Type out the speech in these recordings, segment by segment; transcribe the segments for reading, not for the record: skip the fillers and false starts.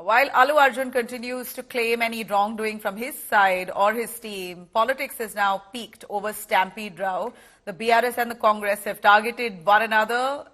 While Allu Arjun continues to claim any wrongdoing from his side or his team, politics has now peaked over Stampede Row. The BRS and the Congress have targeted one another.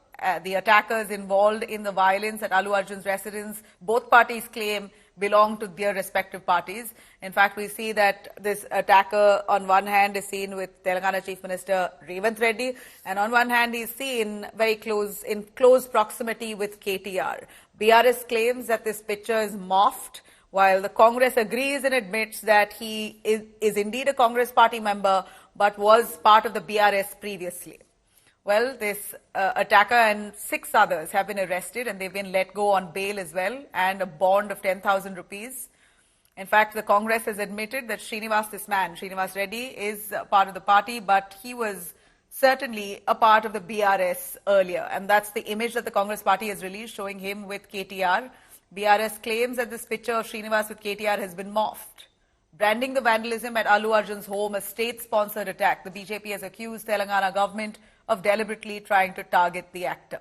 The attackers involved in the violence at Allu Arjun's residence, both parties claim belong to their respective parties. In fact, we see that this attacker on one hand is seen with Telangana Chief Minister Revanth Reddy, and on one hand he's seen in close proximity with KTR. BRS claims that this picture is morphed, while the Congress agrees and admits that he is indeed a Congress party member, but was part of the BRS previously. Well, this attacker and 6 others have been arrested and they've been let go on bail as well and a bond of 10,000 rupees. In fact, the Congress has admitted that Srinivas Reddy, is part of the party, but he was certainly a part of the BRS earlier. And that's the image that the Congress party has released, showing him with KTR. BRS claims that this picture of Srinivas with KTR has been morphed. Branding the vandalism at Allu Arjun's home a state-sponsored attack, the BJP has accused Telangana government of deliberately trying to target the actor.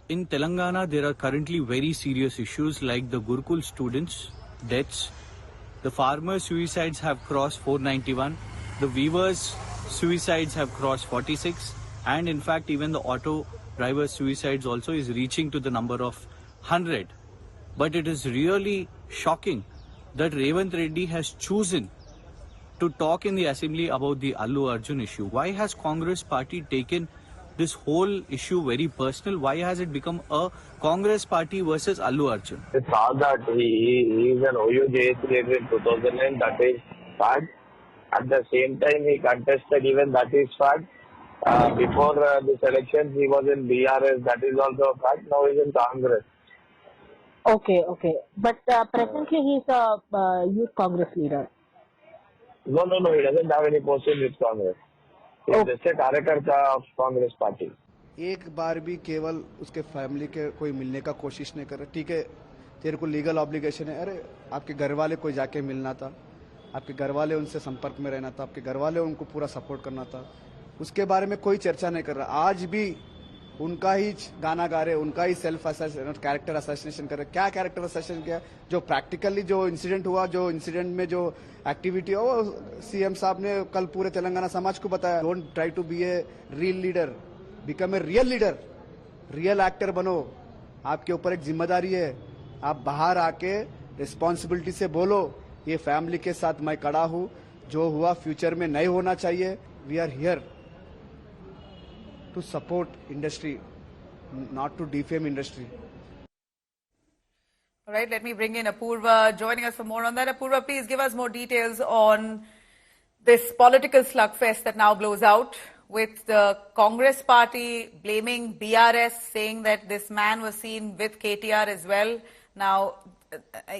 In Telangana, there are currently very serious issues like the Gurukul students' deaths. The farmers' suicides have crossed 491. The weavers' suicides have crossed 46. And in fact, even the auto drivers' suicides also is reaching to the number of 100. But it is really shocking that Revanth Reddy has chosen to talk in the assembly about the Allu Arjun issue. Why has Congress party taken this whole issue very personal? Why has it become a Congress party versus Allu Arjun? It's all that he is an OU JSC leader in 2009, that is fact. At the same time, he contested, even that is fact. Before this election, he was in BRS, that is also a fact. Now he's in Congress. Okay. But presently he's a youth Congress leader. No, he doesn't have any post in youth Congress. He is just a कार्यकर्ता of Congress party. एक बार भी केवल उसके family के कोई मिलने का कोशिश नहीं कर रहा। ठीक है, तेरे को लीगल ऑब्लिगेशन है, अरे आपके घर वाले को जाके मिलना था, आपके घर वाले उनसे संपर्क में रहना था, आपके घर वाले उनको पूरा सपोर्ट करना था, उसके बारे में कोई चर्चा नहीं कर रहा। आज भी उनका ही गाना गा रहे, उनका ही सेल्फ कैरेक्टर असैसिनेशन कर रहे। क्या कैरेक्टर असैसिनेशन किया? जो प्रैक्टिकली जो इंसिडेंट हुआ, जो इंसिडेंट में जो एक्टिविटी हो, वो सीएम साहब ने कल पूरे तेलंगाना समाज को बताया। Don't try to be a real leader, become a real leader, real actor बनो। आपके ऊपर एक जिम्मेदारी है, आप बाहर आके रिस्पॉन्सिबिलिटी से बोलो, ये फैमिली के साथ मैं खड़ा हूं, जो हुआ फ्यूचर में नहीं होना चाहिए। We are here to support industry, not to defame industry. All right, let me bring in Apurva joining us for more on that. Apurva, please give us more details on this political slugfest that now blows out with the Congress party blaming BRS, saying that this man was seen with KTR as well. Now,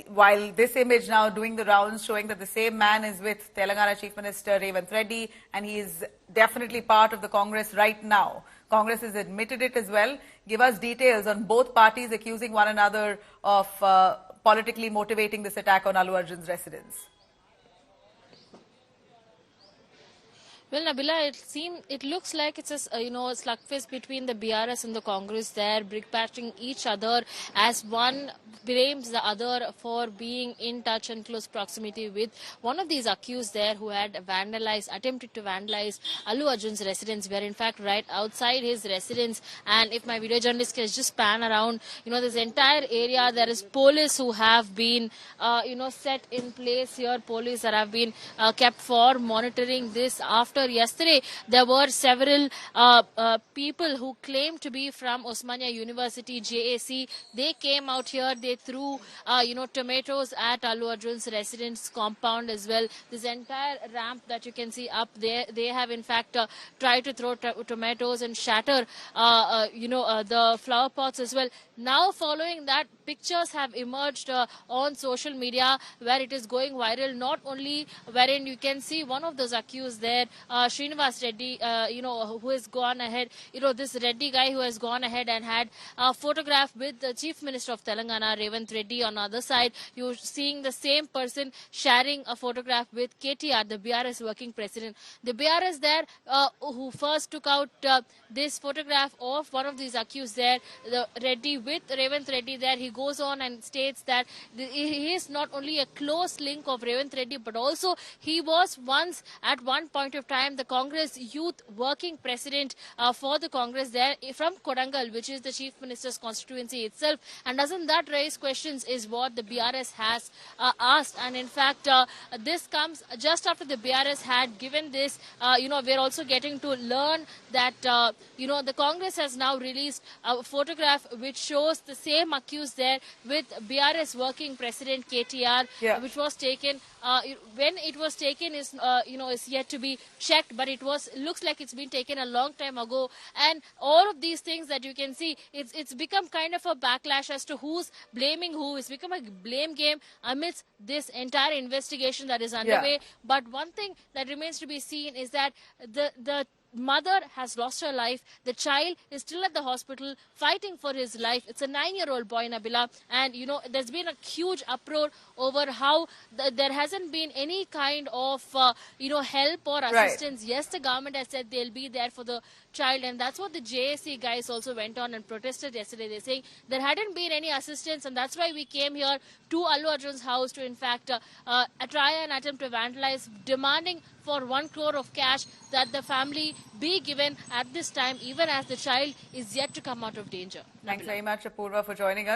while this image now doing the rounds showing that the same man is with Telangana Chief Minister Revanth Reddy and he is definitely part of the Congress right now. Congress has admitted it as well. Give us details on both parties accusing one another of politically motivating this attack on Allu Arjun's residence. Well, Nabila, it looks like it's a slugfest between the BRS and the Congress there, brick-patching each other as one blames the other for being in touch and close proximity with one of these accused there who had attempted to vandalize Allu Arjun's residence, where in fact right outside his residence, and if my video journalist can just pan around, this entire area, there is police who have been, set in place here, police that have been kept for monitoring this. After yesterday, there were several people who claimed to be from Osmania University, JAC. They came out here, they threw, tomatoes at Allu Arjun's residence compound as well. This entire ramp that you can see up there, they have in fact tried to throw tomatoes and shatter, the flower pots as well. Now, following that, pictures have emerged on social media where it is going viral, not only wherein you can see one of those accused there Srinivas Reddy, who has gone ahead, this Reddy guy who has gone ahead and had a photograph with the Chief Minister of Telangana, Revanth Reddy. On the other side, you're seeing the same person sharing a photograph with KTR, the BRS working president. The BRS there, who first took out this photograph of one of these accused there, the Reddy with Revanth Reddy there. He goes on and states that he is not only a close link of Revanth Reddy, but also he was once at one point of time the Congress youth working president for the Congress there from Kodangal, which is the Chief Minister's constituency itself. And doesn't that raise questions is what the BRS has asked. And in fact, this comes just after the BRS had given this, we're also getting to learn that, the Congress has now released a photograph which shows the same accused there with BRS working president KTR, which was taken. When it was taken is yet to be checked, but looks like it's been taken a long time ago. And all of these things that you can see, it's become kind of a backlash as to who's blaming who. It's become a blame game amidst this entire investigation that is underway. But one thing that remains to be seen is that the mother has lost her life. The child is still at the hospital fighting for his life. It's a 9-year-old boy, Nabila. And, there's been a huge uproar over how there hasn't been any kind of, help or assistance. Yes, the government has said they'll be there for the child. And that's what the JSC guys also went on and protested yesterday. They're saying there hadn't been any assistance. And that's why we came here to Allu Arjun's house to, in fact, try and attempt to vandalize, demanding for 1 crore of cash that the family be given at this time, even as the child is yet to come out of danger. Thanks very much, Apurva, for joining us.